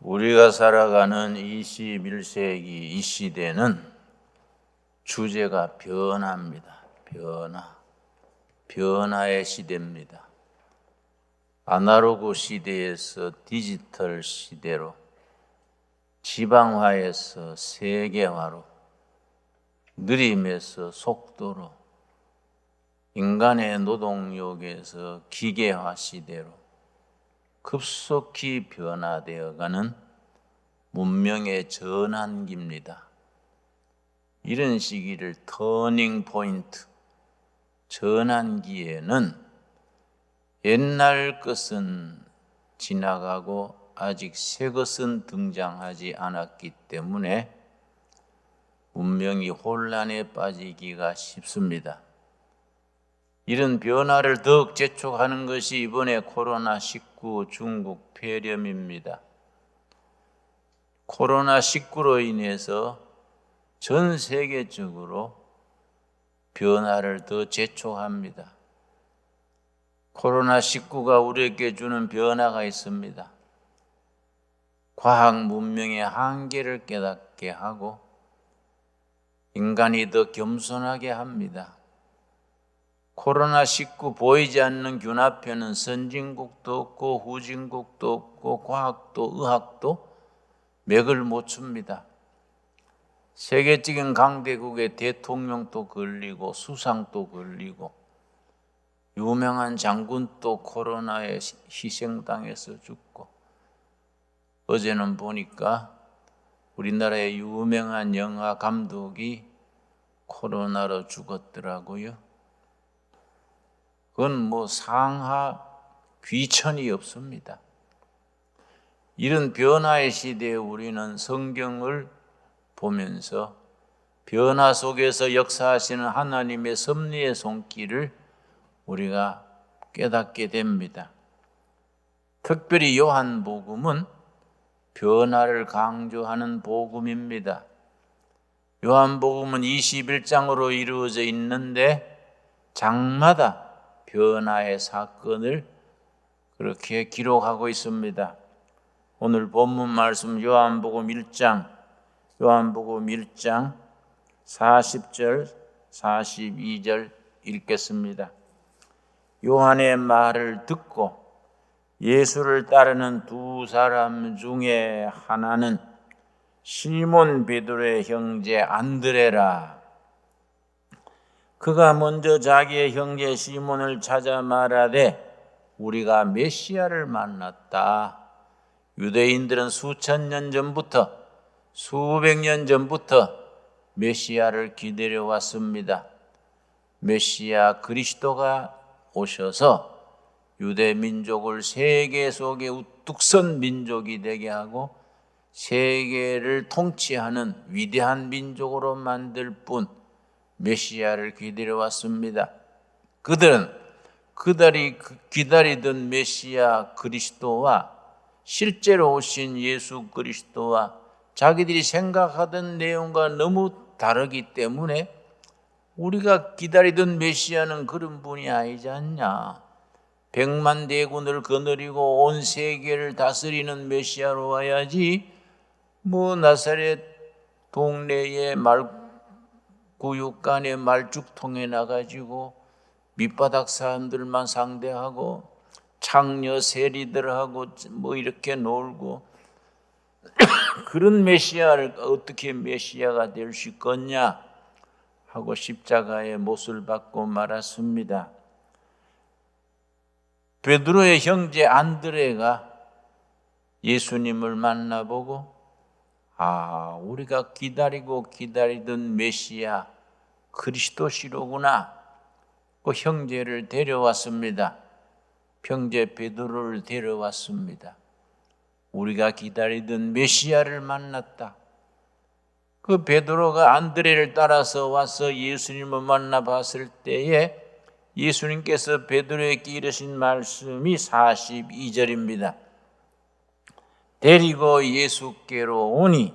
우리가 살아가는 21세기 이 시대는 주제가 변화입니다. 변화의 시대입니다. 아날로그 시대에서 디지털 시대로, 지방화에서 세계화로, 느림에서 속도로, 인간의 노동력에서 기계화 시대로 급속히 변화되어가는 문명의 전환기입니다. 이런 시기를 터닝 포인트, 전환기에는 옛날 것은 지나가고 아직 새 것은 등장하지 않았기 때문에 문명이 혼란에 빠지기가 쉽습니다. 이런 변화를 더욱 재촉하는 것이 이번에 코로나19 중국 폐렴입니다. 코로나19로 인해서 전 세계적으로 변화를 더 재촉합니다. 코로나19가 우리에게 주는 변화가 있습니다. 과학 문명의 한계를 깨닫게 하고 인간이 더 겸손하게 합니다. 코로나19 보이지 않는 균화표는 선진국도 없고 후진국도 없고 과학도 의학도 맥을 못 춥니다. 세계적인 강대국의 대통령도 걸리고 수상도 걸리고 유명한 장군도 코로나에 희생당해서 죽고, 어제는 보니까 우리나라의 유명한 영화 감독이 코로나로 죽었더라고요. 그건 상하 귀천이 없습니다. 이런 변화의 시대에 우리는 성경을 보면서 변화 속에서 역사하시는 하나님의 섭리의 손길을 우리가 깨닫게 됩니다. 특별히 요한복음은 변화를 강조하는 복음입니다. 요한복음은 21장으로 이루어져 있는데 장마다 변화의 사건을 그렇게 기록하고 있습니다. 오늘 본문 말씀 요한복음 1장 40절, 42절 읽겠습니다. 요한의 말을 듣고 예수를 따르는 두 사람 중에 하나는 시몬 베드로의 형제 안드레라. 그가 먼저 자기의 형제 시몬을 찾아 말하되 우리가 메시아를 만났다. 유대인들은 수천 년 전부터 수백 년 전부터 메시아를 기다려 왔습니다. 메시아 그리스도가 오셔서 유대 민족을 세계 속에 우뚝 선 민족이 되게 하고 세계를 통치하는 위대한 민족으로 만들 뿐 메시아를 기다려 왔습니다. 그들은 그들이 기다리던 메시아 그리스도와 실제로 오신 예수 그리스도와 자기들이 생각하던 내용과 너무 다르기 때문에 우리가 기다리던 메시아는 그런 분이 아니지 않냐. 100만 대군을 거느리고 온 세계를 다스리는 메시아로 와야지 나사렛 동네의 구육간의 말죽통에 나가지고 밑바닥 사람들만 상대하고 창녀 세리들하고 이렇게 놀고 그런 메시아를 어떻게 메시아가 될 수 있겠냐 하고 십자가의 못을 받고 말았습니다. 베드로의 형제 안드레가 예수님을 만나보고 우리가 기다리던 메시아 그리스도시로구나. 그 형제를 데려왔습니다. 형제 베드로를 데려왔습니다. 우리가 기다리던 메시아를 만났다. 그 베드로가 안드레를 따라서 와서 예수님을 만나봤을 때에 예수님께서 베드로에게 이르신 말씀이 42절입니다. 데리고 예수께로 오니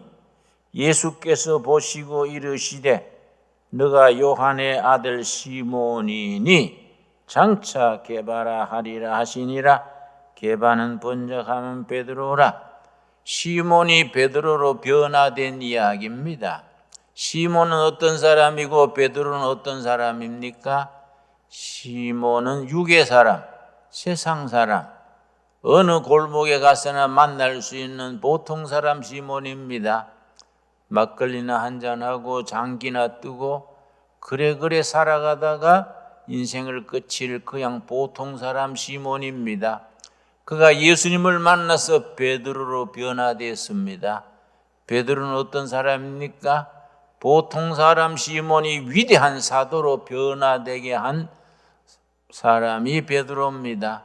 예수께서 보시고 이르시되 너가 요한의 아들 시몬이니 장차 게바라 하리라 하시니라. 게바는 번역하면 베드로라. 시몬이 베드로로 변화된 이야기입니다. 시몬은 어떤 사람이고 베드로는 어떤 사람입니까? 시몬은 육의 사람, 세상 사람, 어느 골목에 가서나 만날 수 있는 보통 사람 시몬입니다. 막걸리나 한잔하고 장기나 뜨고 그래 살아가다가 인생을 끝일 그냥 보통 사람 시몬입니다. 그가 예수님을 만나서 베드로로 변화되었습니다. 베드로는 어떤 사람입니까? 보통 사람 시몬이 위대한 사도로 변화되게 한 사람이 베드로입니다.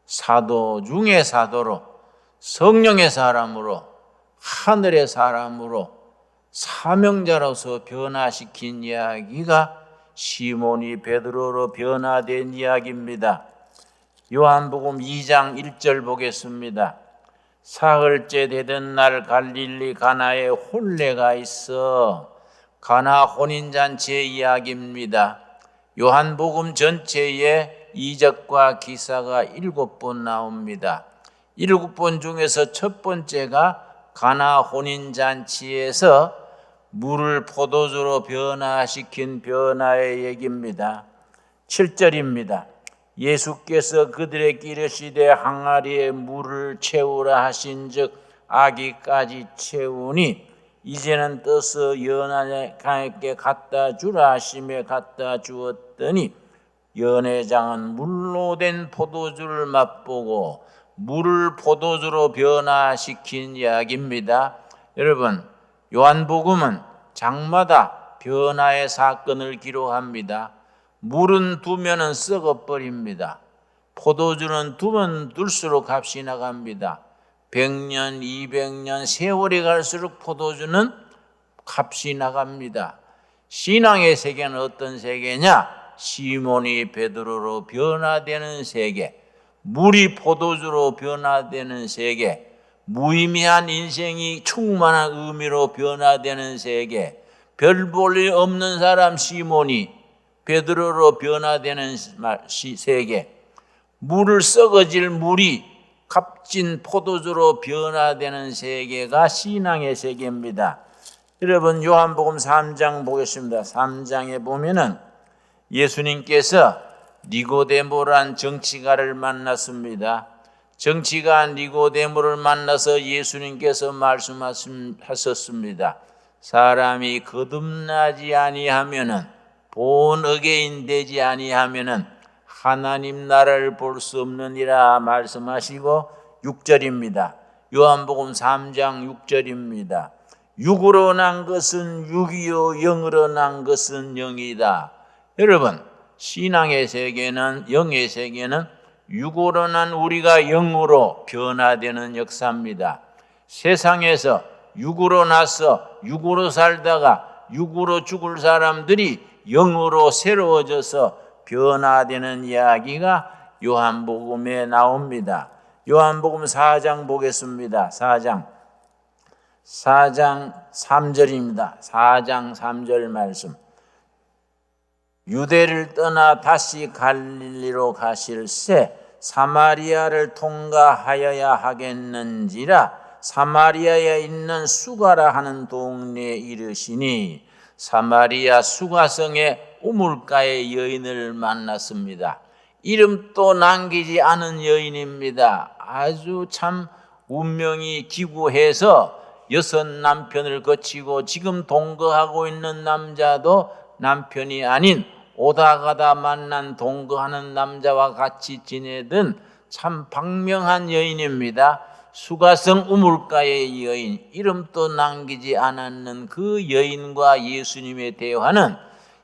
사도 중의 사도로, 성령의 사람으로, 하늘의 사람으로, 사명자로서 변화시킨 이야기가 시몬이 베드로로 변화된 이야기입니다. 요한복음 2장 1절 보겠습니다. 사흘째 되던 날 갈릴리 가나에 혼례가 있어. 가나 혼인잔치의 이야기입니다. 요한복음 전체에 이적과 기사가 7번 나옵니다. 7번 중에서 첫 번째가 가나 혼인잔치에서 물을 포도주로 변화시킨 변화의 얘기입니다. 7절입니다. 예수께서 그들에게 이르시되 항아리에 물을 채우라 하신즉 아기까지 채우니 이제는 떠서 연회장에게 갖다 주라 하시매 갖다 주었더니 연회장은 물로 된 포도주를 맛보고 물을 포도주로 변화시킨 이야기입니다. 여러분, 요한복음은 장마다 변화의 사건을 기록합니다. 물은 두면은 썩어버립니다. 포도주는 두면 둘수록 값이 나갑니다. 100년, 200년 세월이 갈수록 포도주는 값이 나갑니다. 신앙의 세계는 어떤 세계냐? 시몬이 베드로로 변화되는 세계, 물이 포도주로 변화되는 세계, 무의미한 인생이 충만한 의미로 변화되는 세계, 별 볼 일 없는 사람 시몬이 베드로로 변화되는 세계, 물을 썩어질 물이 값진 포도주로 변화되는 세계가 신앙의 세계입니다. 여러분, 요한복음 3장 보겠습니다. 3장에 보면은 예수님께서 니고데모란 정치가를 만났습니다. 정치가 니고데모를 만나서 예수님께서 말씀하셨습니다. 사람이 거듭나지 아니하면은, 본 어게인 되지 아니하면은 하나님 나라를 볼 수 없느니라 말씀하시고 6절입니다. 요한복음 3장 6절입니다. 육으로 난 것은 육이요 영으로 난 것은 영이다. 여러분, 신앙의 세계는, 영의 세계는 육으로 난 우리가 영으로 변화되는 역사입니다. 세상에서 육으로 나서 육으로 살다가 육으로 죽을 사람들이 영으로 새로워져서 변화되는 이야기가 요한복음에 나옵니다. 요한복음 4장 보겠습니다. 4장 3절입니다. 4장 3절 말씀. 유대를 떠나 다시 갈릴리로 가실새 사마리아를 통과하여야 하겠는지라 사마리아에 있는 수가라 하는 동네에 이르시니 사마리아 수가성의 우물가의 여인을 만났습니다. 이름도 남기지 않은 여인입니다. 아주 참 운명이 기구해서 6 남편을 거치고 지금 동거하고 있는 남자도 남편이 아닌 오다 가다 만난 동거하는 남자와 같이 지내던 참 박명한 여인입니다. 수가성 우물가의 여인, 이름도 남기지 않았는 그 여인과 예수님의 대화는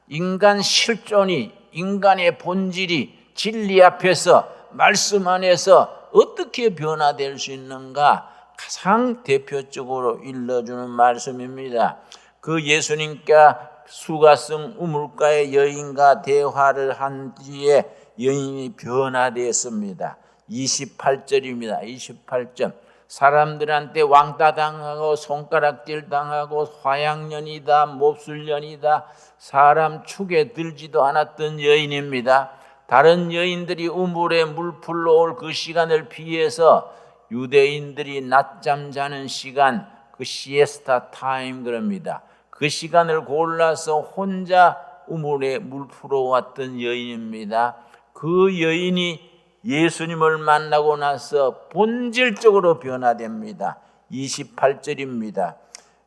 인간 실존이, 인간의 본질이 진리 앞에서, 말씀 안에서 어떻게 변화될 수 있는가 가장 대표적으로 일러주는 말씀입니다. 그 예수님과 수가성 우물가의 여인과 대화를 한 뒤에 여인이 변화되었습니다. 28절입니다. 28절. 사람들한테 왕따 당하고 손가락질 당하고 화양년이다, 몹술년이다, 사람 축에 들지도 않았던 여인입니다. 다른 여인들이 우물에 물 풀러 올 그 시간을 피해서 유대인들이 낮잠 자는 시간, 그 시에스타 타임 그럽니다. 그 시간을 골라서 혼자 우물에 물 풀어 왔던 여인입니다. 그 여인이 예수님을 만나고 나서 본질적으로 변화됩니다. 28절입니다.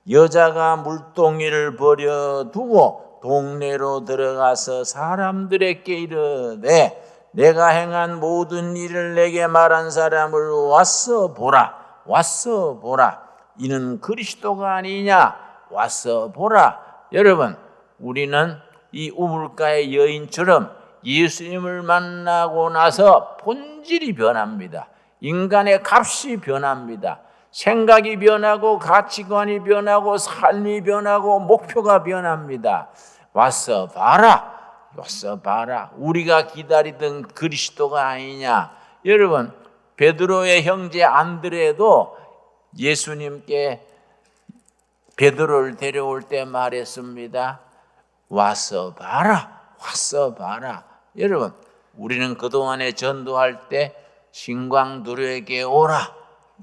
여자가 물동이를 버려두고 동네로 들어가서 사람들에게 이르되 내가 행한 모든 일을 내게 말한 사람을 와서 보라. 이는 그리스도가 아니냐? 와서 보라. 여러분, 우리는 이 우물가의 여인처럼 예수님을 만나고 나서 본질이 변합니다. 인간의 값이 변합니다. 생각이 변하고 가치관이 변하고 삶이 변하고 목표가 변합니다. 와서 봐라. 우리가 기다리던 그리스도가 아니냐. 여러분, 베드로의 형제 안드레도 예수님께 베드로를 데려올 때 말했습니다. 와서 봐라. 여러분, 우리는 그동안에 전도할 때 신광두루에게 오라,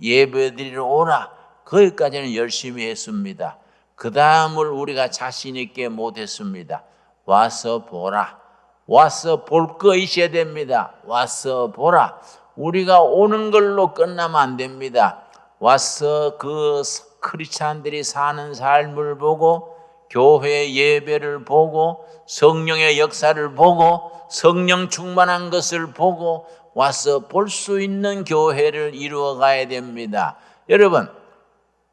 예배드리러 오라, 거기까지는 열심히 했습니다. 그 다음을 우리가 자신 있게 못했습니다. 와서 보라. 와서 볼 거 있어야 됩니다. 와서 보라. 우리가 오는 걸로 끝나면 안 됩니다. 와서 그 크리스찬들이 사는 삶을 보고, 교회 예배를 보고, 성령의 역사를 보고, 성령 충만한 것을 보고 와서 볼 수 있는 교회를 이루어 가야 됩니다. 여러분,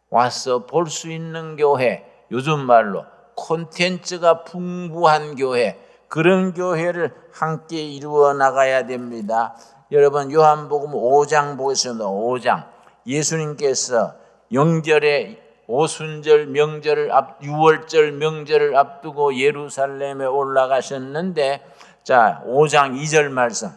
와서 볼 수 있는 교회, 요즘 말로 콘텐츠가 풍부한 교회, 그런 교회를 함께 이루어 나가야 됩니다. 여러분, 요한복음 5장 보겠습니다. 5장. 예수님께서 영절에 오순절 명절을 6월절 명절을 앞두고 예루살렘에 올라가셨는데, 자, 5장 2절 말씀.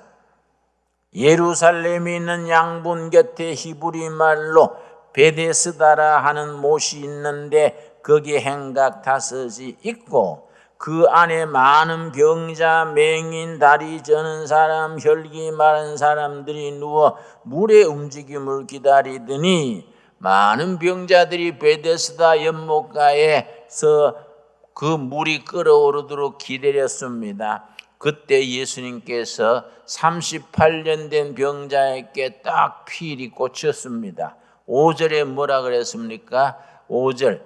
예루살렘에 있는 양분 곁에 히브리 말로 베데스다라 하는 못이 있는데 거기 행각 5이 있고 그 안에 많은 병자, 맹인, 다리 저는 사람, 혈기 마른 사람들이 누워 물의 움직임을 기다리더니 많은 병자들이 베데스다 연못가에서 그 물이 끓어오르도록 기다렸습니다. 그때 예수님께서 38년 된 병자에게 딱 필이 꽂혔습니다. 5절에 뭐라 그랬습니까? 5절,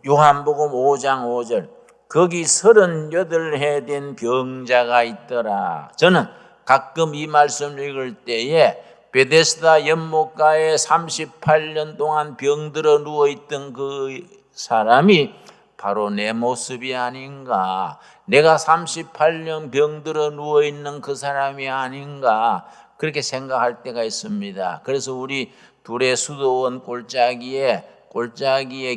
요한복음 5장 5절. 거기 38해 된 병자가 있더라. 저는 가끔 이 말씀을 읽을 때에 베데스다 연못가에 38년 동안 병들어 누워있던 그 사람이 바로 내 모습이 아닌가, 내가 38년 병들어 누워있는 그 사람이 아닌가, 그렇게 생각할 때가 있습니다. 그래서 우리 둘의 수도원 골짜기에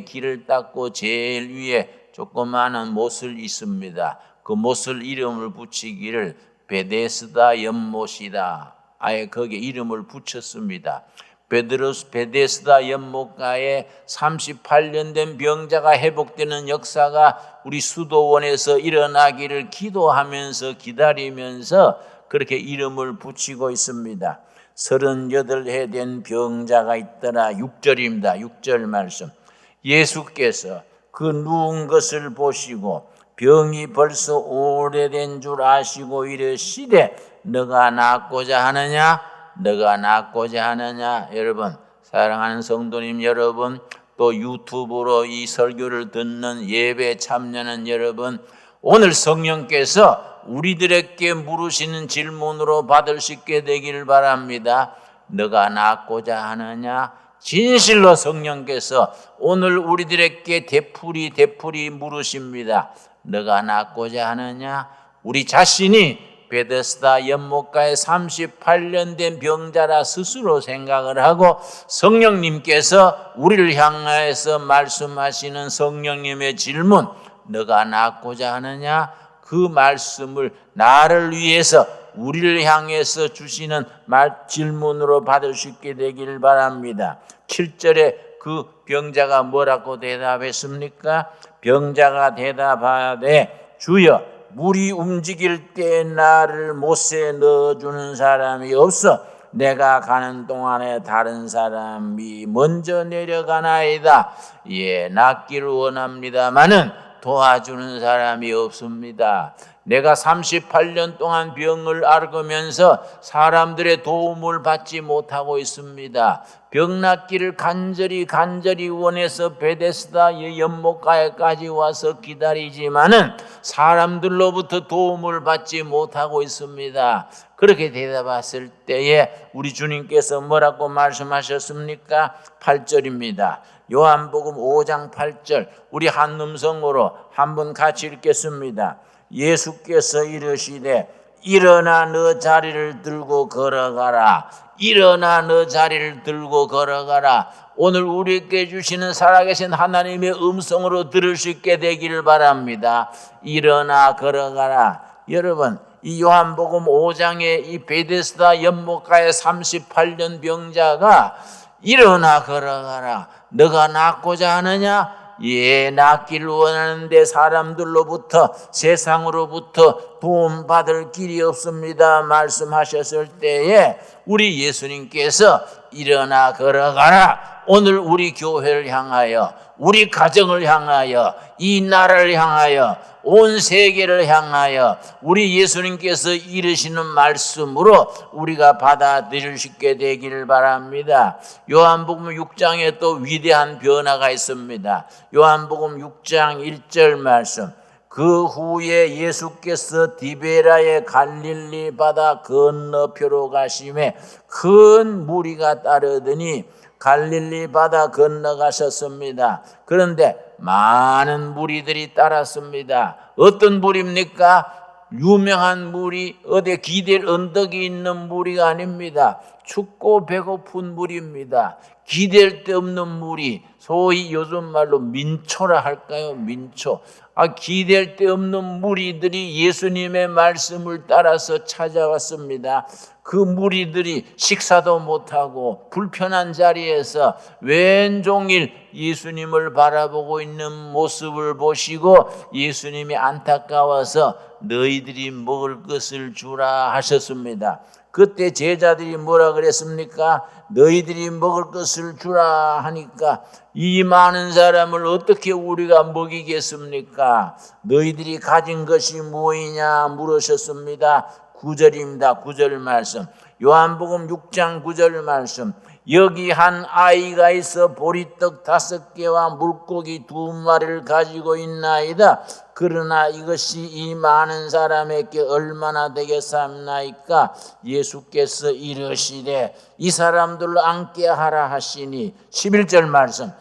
길을 닦고 제일 위에 조그마한 못을 있습니다. 그 못을 이름을 붙이기를 베데스다 연못이다. 아예 거기에 이름을 붙였습니다. 베데스다 연못가에 38년 된 병자가 회복되는 역사가 우리 수도원에서 일어나기를 기도하면서 기다리면서 그렇게 이름을 붙이고 있습니다. 38해 된 병자가 있더라. 6절입니다. 6절 말씀. 예수께서 그 누운 것을 보시고 병이 벌써 오래된 줄 아시고 이르시되 너가 낫고자 하느냐? 여러분, 사랑하는 성도님 여러분, 또 유튜브로 이 설교를 듣는 예배 참여하는 여러분, 오늘 성령께서 우리들에게 물으시는 질문으로 받을 수 있게 되기를 바랍니다. 너가 낫고자 하느냐? 진실로 성령께서 오늘 우리들에게 되풀이 물으십니다. 너가 낫고자 하느냐? 우리 자신이 베데스다 연못가에 38년 된 병자라 스스로 생각을 하고 성령님께서 우리를 향하여서 말씀하시는 성령님의 질문, 너가 낫고자 하느냐? 그 말씀을 나를 위해서 우리를 향해서 주시는 질문으로 받을 수 있게 되기를 바랍니다. 7절에 그 병자가 뭐라고 대답했습니까? 병자가 대답하되 주여, 물이 움직일 때 나를 못에 넣어주는 사람이 없어 내가 가는 동안에 다른 사람이 먼저 내려가나이다. 예, 낫기를 원합니다마는 도와주는 사람이 없습니다. 내가 38년 동안 병을 앓으면서 사람들의 도움을 받지 못하고 있습니다. 병 낫기를 간절히 원해서 베데스다 연못가에까지 와서 기다리지만은 사람들로부터 도움을 받지 못하고 있습니다. 그렇게 대답했을 때에 우리 주님께서 뭐라고 말씀하셨습니까? 8절입니다. 요한복음 5장 8절, 우리 한 음성으로 한번 같이 읽겠습니다. 예수께서 이르시되 일어나 너 자리를 들고 걸어가라. 일어나 너 자리를 들고 걸어가라. 오늘 우리에게 주시는 살아계신 하나님의 음성으로 들을 수 있게 되기를 바랍니다. 일어나 걸어가라. 여러분, 이 요한복음 5장의 이 베데스다 연못가의 38년 병자가 일어나 걸어가라. 너가 낫고자 하느냐? 예, 낫기를 원하는데 사람들로부터, 세상으로부터 도움받을 길이 없습니다 말씀하셨을 때에 우리 예수님께서 일어나 걸어가라. 오늘 우리 교회를 향하여, 우리 가정을 향하여, 이 나라를 향하여, 온 세계를 향하여 우리 예수님께서 이르시는 말씀으로 우리가 받아들일 수 있게 되기를 바랍니다. 요한복음 6장에 또 위대한 변화가 있습니다. 요한복음 6장 1절 말씀, 그 후에 예수께서 디베라의 갈릴리 바다 건너편으로 가심에 큰 무리가 따르더니 갈릴리 바다 건너가셨습니다. 그런데 많은 무리들이 따랐습니다. 어떤 무리입니까? 유명한 무리, 어디 기댈 언덕이 있는 무리가 아닙니다. 춥고 배고픈 무리입니다. 기댈 데 없는 무리, 소위 요즘 말로 민초라 할까요? 민초. 기댈 데 없는 무리들이 예수님의 말씀을 따라서 찾아왔습니다. 그 무리들이 식사도 못하고 불편한 자리에서 왼종일 예수님을 바라보고 있는 모습을 보시고 예수님이 안타까워서 너희들이 먹을 것을 주라 하셨습니다. 그때 제자들이 뭐라 그랬습니까? 너희들이 먹을 것을 주라 하니까 이 많은 사람을 어떻게 우리가 먹이겠습니까? 너희들이 가진 것이 무엇이냐 물으셨습니다. 9절입니다. 9절 말씀. 요한복음 6장 9절 말씀. 여기 한 아이가 있어 보리떡 5개와 물고기 2마리를 가지고 있나이다. 그러나 이것이 이 많은 사람에게 얼마나 되겠사옵나이까? 예수께서 이르시되 이 사람들로 앉게 하라 하시니 11절 말씀.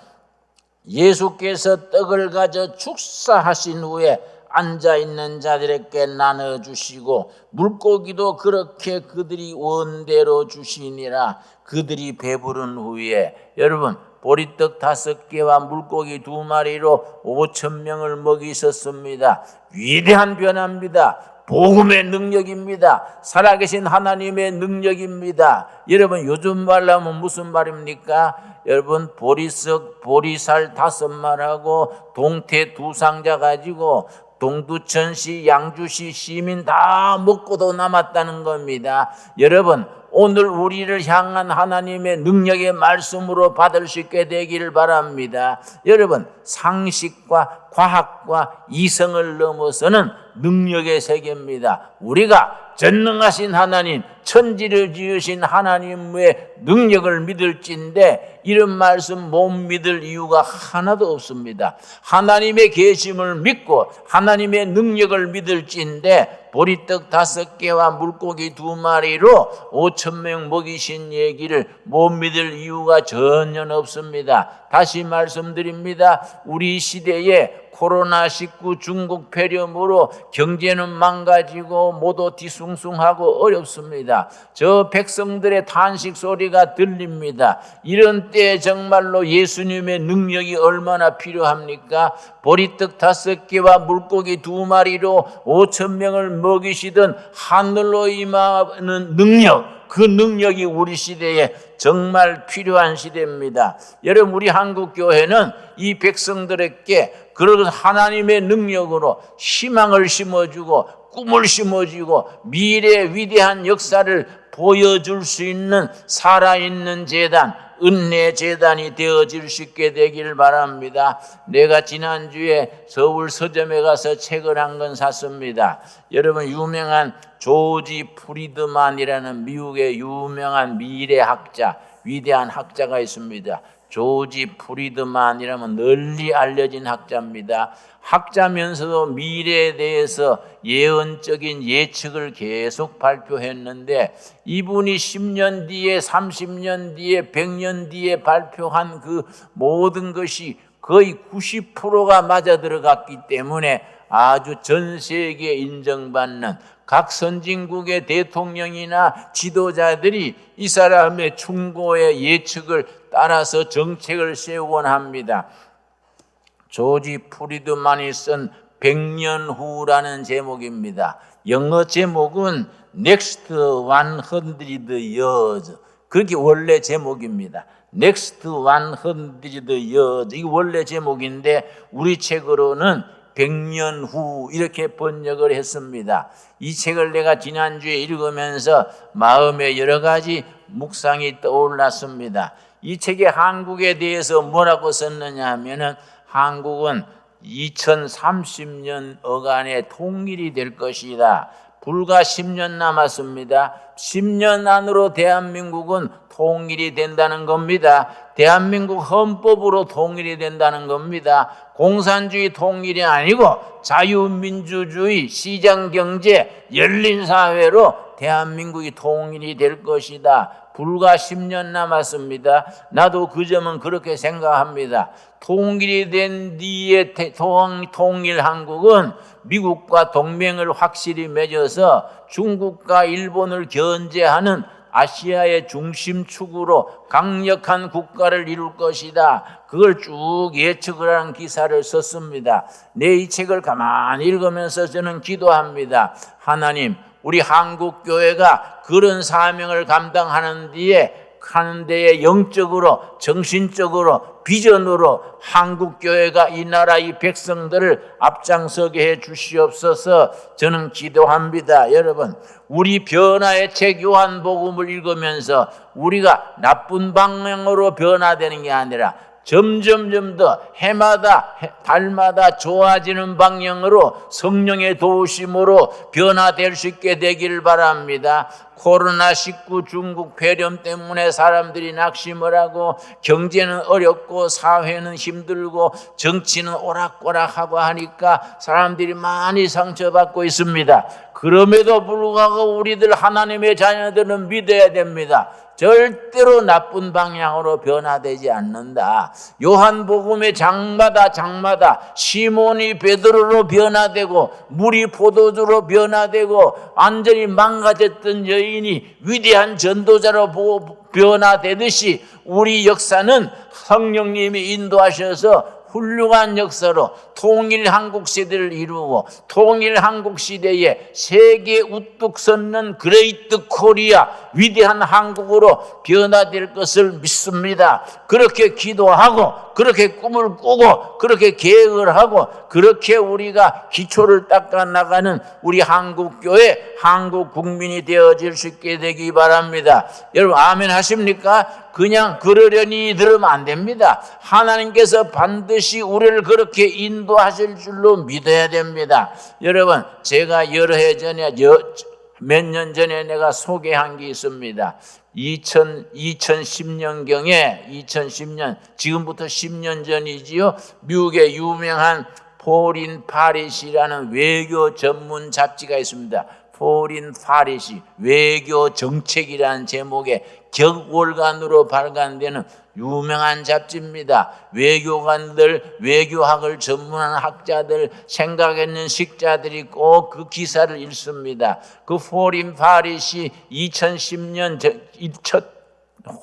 예수께서 떡을 가져 축사하신 후에 앉아있는 자들에게 나눠주시고 물고기도 그렇게 그들이 원대로 주시니라. 그들이 배부른 후에, 여러분, 보리떡 5개와 물고기 2마리로 5,000명을 먹이셨습니다. 위대한 변화입니다. 복음의 능력입니다. 살아계신 하나님의 능력입니다. 여러분, 요즘 말로 하면 무슨 말입니까? 여러분, 보리살 5마리하고 동태 2상자 가지고 동두천시, 양주시 시민 다 먹고도 남았다는 겁니다. 여러분, 오늘 우리를 향한 하나님의 능력의 말씀으로 받을 수 있게 되기를 바랍니다. 여러분, 상식과 과학과 이성을 넘어서는 능력의 세계입니다. 우리가 전능하신 하나님, 천지를 지으신 하나님의 능력을 믿을진데 이런 말씀 못 믿을 이유가 하나도 없습니다. 하나님의 계심을 믿고 하나님의 능력을 믿을진데 보리떡 5개와 물고기 2마리로 5,000명 먹이신 얘기를 못 믿을 이유가 전혀 없습니다. 다시 말씀드립니다. 우리 시대에 코로나19 중국 폐렴으로 경제는 망가지고 모두 뒤숭숭하고 어렵습니다. 저 백성들의 탄식 소리가 들립니다. 이런 때 정말로 예수님의 능력이 얼마나 필요합니까? 보리떡 5개와 물고기 2마리로 5,000명을 먹이시던 하늘로 임하는 능력, 그 능력이 우리 시대에 정말 필요한 시대입니다. 여러분, 우리 한국교회는 이 백성들에게 그런 하나님의 능력으로 희망을 심어주고 꿈을 심어주고 미래의 위대한 역사를 보여줄 수 있는 살아있는 재단, 은혜 재단이 되어질 수 있게 되기를 바랍니다. 내가 지난주에 서울 서점에 가서 책을 한 권 샀습니다. 여러분, 유명한 조지 프리드만이라는 미국의 유명한 미래학자, 위대한 학자가 있습니다. 조지 프리드만이라면 널리 알려진 학자입니다. 학자면서도 미래에 대해서 예언적인 예측을 계속 발표했는데, 이분이 10년 뒤에, 30년 뒤에, 100년 뒤에 발표한 그 모든 것이 거의 90%가 맞아 들어갔기 때문에 아주 전 세계에 인정받는 각 선진국의 대통령이나 지도자들이 이 사람의 충고의 예측을 따라서 정책을 세우곤 합니다. 조지 프리드만이 쓴 100년 후라는 제목입니다. 영어 제목은 Next 100 Years. 그렇게 원래 제목입니다. Next 100 Years. 이게 원래 제목인데 우리 책으로는 100년 후 이렇게 번역을 했습니다. 이 책을 내가 지난주에 읽으면서 마음에 여러 가지 묵상이 떠올랐습니다. 이 책에 한국에 대해서 뭐라고 썼느냐 하면은, 한국은 2030년 어간에 통일이 될 것이다. 불과 10년 남았습니다. 10년 안으로 대한민국은 통일이 된다는 겁니다. 대한민국 헌법으로 통일이 된다는 겁니다. 공산주의 통일이 아니고 자유민주주의, 시장경제, 열린사회로 대한민국이 통일이 될 것이다. 불과 10년 남았습니다. 나도 그 점은 그렇게 생각합니다. 통일이 된 뒤에 통일 한국은 미국과 동맹을 확실히 맺어서 중국과 일본을 견제하는 아시아의 중심축으로 강력한 국가를 이룰 것이다. 그걸 쭉 예측을 하는 기사를 썼습니다. 내 이 책을 가만히 읽으면서 저는 기도합니다. 하나님, 우리 한국교회가 그런 사명을 감당하는 데에 영적으로, 정신적으로, 비전으로 한국교회가 이 나라 이 백성들을 앞장서게 해 주시옵소서. 저는 기도합니다. 여러분, 우리 변화의 책 요한복음을 읽으면서 우리가 나쁜 방향으로 변화되는 게 아니라 점점 더 해마다 달마다 좋아지는 방향으로 성령의 도우심으로 변화될 수 있게 되기를 바랍니다. 코로나19 중국 폐렴 때문에 사람들이 낙심을 하고, 경제는 어렵고 사회는 힘들고 정치는 오락가락하고 하니까 사람들이 많이 상처받고 있습니다. 그럼에도 불구하고 우리들 하나님의 자녀들은 믿어야 됩니다. 절대로 나쁜 방향으로 변화되지 않는다. 요한복음의 장마다 시몬이 베드로로 변화되고 물이 포도주로 변화되고 완전히 망가졌던 여인이 위대한 전도자로 변화되듯이 우리 역사는 성령님이 인도하셔서 훌륭한 역사로 통일 한국 시대를 이루고, 통일 한국 시대에 세계 우뚝 섰는 그레이트 코리아, 위대한 한국으로 변화될 것을 믿습니다. 그렇게 기도하고, 그렇게 꿈을 꾸고, 그렇게 계획을 하고, 그렇게 우리가 기초를 닦아 나가는 우리 한국교회, 한국 국민이 되어질 수 있게 되기 바랍니다. 여러분, 아멘 하십니까? 그냥 그러려니 들으면 안 됩니다. 하나님께서 반드시 우리를 그렇게 인도하실 줄로 믿어야 됩니다. 여러분, 제가 여러 해 전에, 몇 년 전에 내가 소개한 게 있습니다. 2010년경에, 2010년, 지금부터 10년 전이지요. 미국의 유명한 포린 파리시라는 외교 전문 잡지가 있습니다. 포린 파리시, 외교 정책이라는 제목의 격월간으로 발간되는 유명한 잡지입니다. 외교관들, 외교학을 전문한 학자들, 생각 있는 식자들이 꼭 그 기사를 읽습니다. 그 포린 파리시 2010년 첫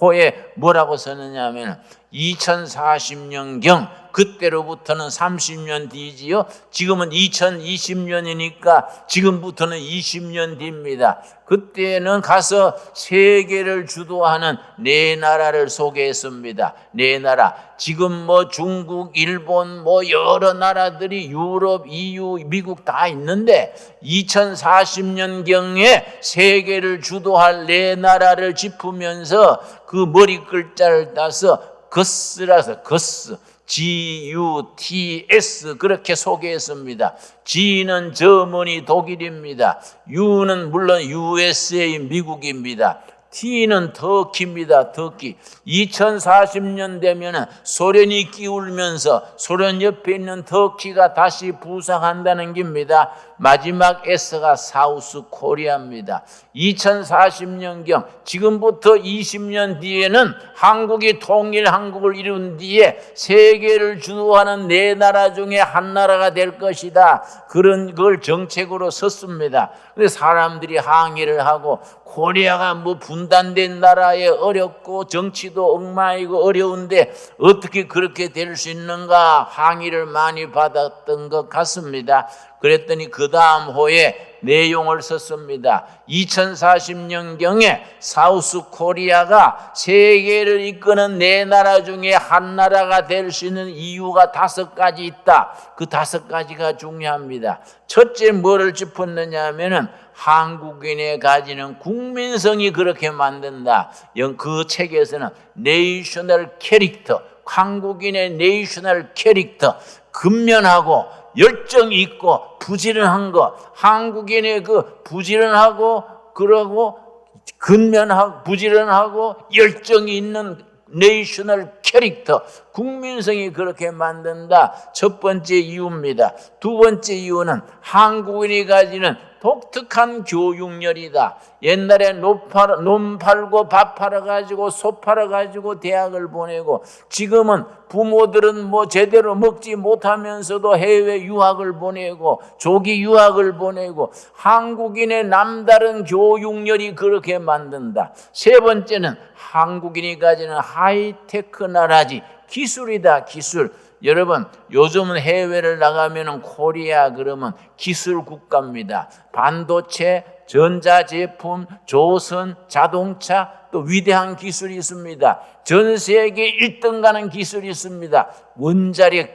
호에 뭐라고 썼느냐 하면 2040년경 그때로부터는 30년 뒤지요. 지금은 2020년이니까 지금부터는 20년 뒤입니다. 그때는 가서 세계를 주도하는 네 나라를 소개했습니다. 네 나라. 지금 뭐 중국, 일본, 뭐 여러 나라들이 유럽, EU, 미국 다 있는데 2040년경에 세계를 주도할 네 나라를 짚으면서 그 머리 글자를 따서 거스라서 거스. GUTS 그렇게 소개했습니다. G는 저머니 독일입니다. U는 물론 USA 미국입니다. T는 터키입니다. 터키. 2040년 되면은 소련이 끼울면서 소련 옆에 있는 터키가 다시 부상한다는 겁니다. 마지막 S가 사우스 코리아입니다. 2040년경 지금부터 20년 뒤에는 한국이 통일 한국을 이룬 뒤에 세계를 주도하는 네 나라 중에 한 나라가 될 것이다. 그런 걸 정책으로 썼습니다. 근데 사람들이 항의를 하고 코리아가 뭐 분단된 나라에 어렵고 정치도 엉망이고 어려운데 어떻게 그렇게 될 수 있는가 항의를 많이 받았던 것 같습니다. 그랬더니 그 다음 호에 내용을 썼습니다. 2040년경에 사우스 코리아가 세계를 이끄는 네 나라 중에 한 나라가 될 수 있는 이유가 5가지 있다. 그 5가지가 중요합니다. 첫째 뭐를 짚었느냐 하면은 한국인의 가지는 국민성이 그렇게 만든다. 그 책에서는 네이셔널 캐릭터, 한국인의 네이셔널 캐릭터, 근면하고 열정이 있고 부지런한 거, 한국인의 그 부지런하고 그러고 근면하고 부지런하고 열정이 있는 네이셔널 캐릭터, 국민성이 그렇게 만든다. 첫 번째 이유입니다. 두 번째 이유는 한국인이 가지는 독특한 교육열이다. 옛날에 논 팔고 밥 팔아가지고 소 팔아가지고 대학을 보내고 지금은 부모들은 뭐 제대로 먹지 못하면서도 해외 유학을 보내고 조기 유학을 보내고 한국인의 남다른 교육열이 그렇게 만든다. 세 번째는 한국인이 가지는 하이테크 나라지 기술이다. 기술. 여러분 요즘은 해외를 나가면 코리아 그러면 기술 국가입니다. 반도체, 전자제품, 조선, 자동차 또 위대한 기술이 있습니다. 전 세계 1등 가는 기술이 있습니다. 원자력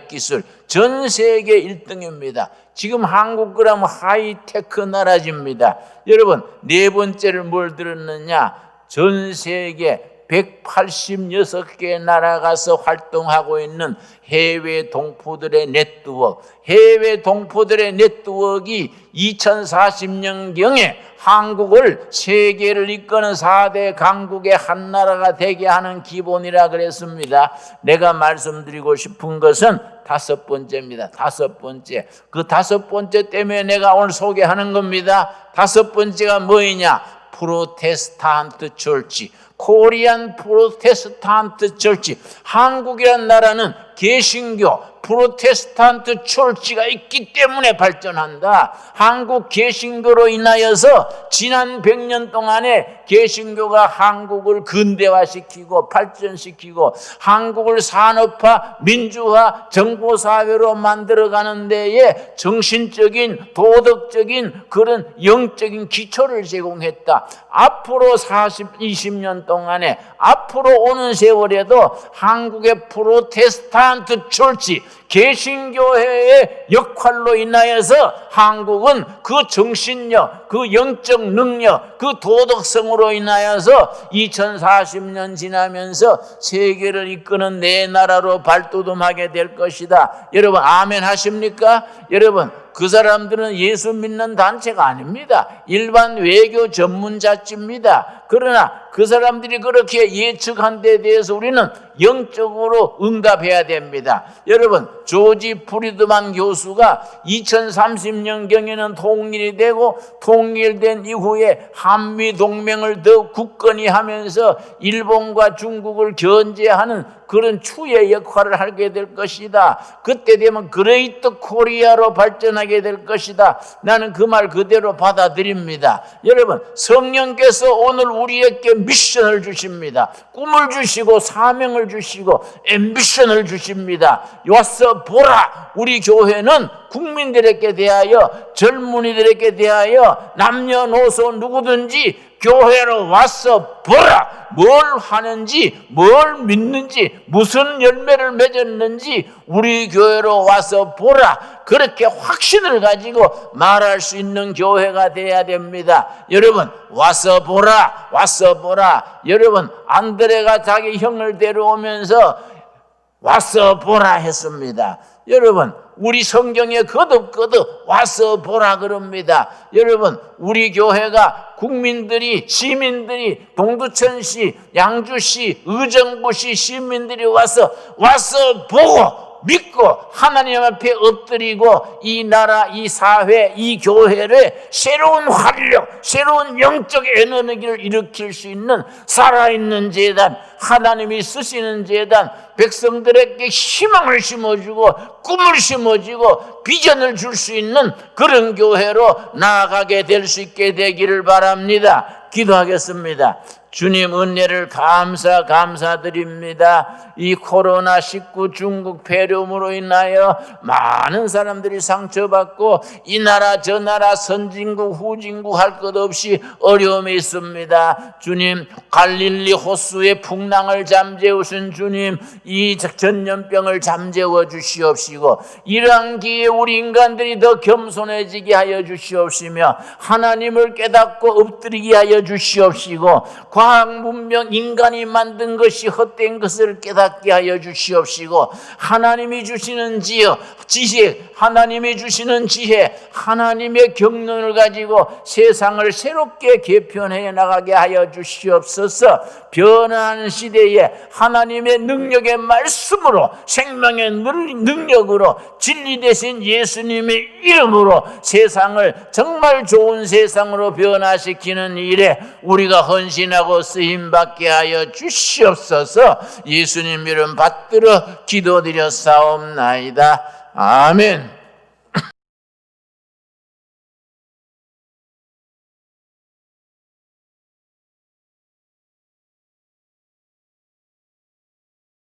기술 전 세계 1등입니다. 지금 한국 그러면 하이테크 나라집니다. 여러분 네 번째를 뭘 들었느냐? 전 세계 186개 나라 가서 활동하고 있는 해외 동포들의 네트워크. 해외 동포들의 네트워크가 2040년경에 한국을 세계를 이끄는 4대 강국의 한 나라가 되게 하는 기본이라 그랬습니다. 내가 말씀드리고 싶은 것은 5번째입니다. 5번째. 그 5번째 때문에 내가 오늘 소개하는 겁니다. 5번째가 뭐이냐? 프로테스탄트 철치. 코리안 프로테스탄트 철치. 한국이란 나라는 개신교 프로테스탄트 철치가 있기 때문에 발전한다. 한국 개신교로 인하여서 지난 100년 동안에 개신교가 한국을 근대화시키고 발전시키고 한국을 산업화, 민주화, 정보사회로 만들어가는 데에 정신적인, 도덕적인 그런 영적인 기초를 제공했다. 앞으로 20년 동안에 앞으로 오는 세월에도 한국의 프로테스탄트 철치 개신교회의 역할로 인하여서 한국은 그 정신력, 그 영적 능력, 그 도덕성으로 인하여서 2040년 지나면서 세계를 이끄는 네 나라로 발돋움하게 될 것이다. 여러분 아멘 하십니까? 여러분 그 사람들은 예수 믿는 단체가 아닙니다. 일반 외교 전문 자치입니다. 그러나 그 사람들이 그렇게 예측한 데 대해서 우리는 영적으로 응답해야 됩니다. 여러분 조지 프리드만 교수가 2030년경에는 통일이 되고 통일된 이후에 한미동맹을 더 굳건히 하면서 일본과 중국을 견제하는 그런 추의 역할을 하게 될 것이다. 그때 되면 그레이트 코리아로 발전하게 될 것이다. 나는 그 말 그대로 받아들입니다. 여러분 성령께서 오늘 우리에게 미션을 주십니다. 꿈을 주시고 사명을 주시고 앰비션을 주십니다. 와서 보라. 우리 교회는 국민들에게 대하여, 젊은이들에게 대하여, 남녀노소 누구든지 교회로 와서 보라. 뭘 하는지, 뭘 믿는지, 무슨 열매를 맺었는지 우리 교회로 와서 보라. 그렇게 확신을 가지고 말할 수 있는 교회가 돼야 됩니다. 여러분, 와서 보라, 와서 보라. 여러분, 안드레가 자기 형을 데려오면서 와서 보라 했습니다. 여러분, 우리 성경에 거듭거듭 와서 보라 그럽니다. 여러분, 우리 교회가 국민들이, 시민들이, 동두천시, 양주시, 의정부시 시민들이 와서 보고 믿고 하나님 앞에 엎드리고 이 나라, 이 사회, 이 교회를 새로운 활력, 새로운 영적 에너지를 일으킬 수 있는 살아있는 재단, 하나님이 쓰시는 재단, 백성들에게 희망을 심어주고 꿈을 심어주고 비전을 줄 수 있는 그런 교회로 나아가게 될 수 있게 되기를 바랍니다. 기도하겠습니다. 주님 은혜를 감사드립니다. 이 코로나19 중국 폐렴으로 인하여 많은 사람들이 상처받고 이 나라 저 나라 선진국 후진국 할 것 없이 어려움이 있습니다. 주님, 갈릴리 호수의 풍랑을 잠재우신 주님, 이 전염병을 잠재워 주시옵시고 이러한 기회에 우리 인간들이 더 겸손해지게 하여 주시옵시며 하나님을 깨닫고 엎드리게 하여 주시옵시고 과학 문명 인간이 만든 것이 헛된 것을 깨닫게 하여 주시옵시고 하나님이 주시는 지혜, 하나님이 주시는 지혜, 하나님의 경륜을 가지고 세상을 새롭게 개편해 나가게 하여 주시옵소서. 변화하는 시대에 하나님의 능력의 말씀으로, 생명의 능력으로, 진리 대신 예수님의 이름으로 세상을 정말 좋은 세상으로 변화시키는 일에 우리가 헌신하고 쓰임받게 하여 주시옵소서. 예수님 이름 받들어 기도드렸사옵나이다. 아멘.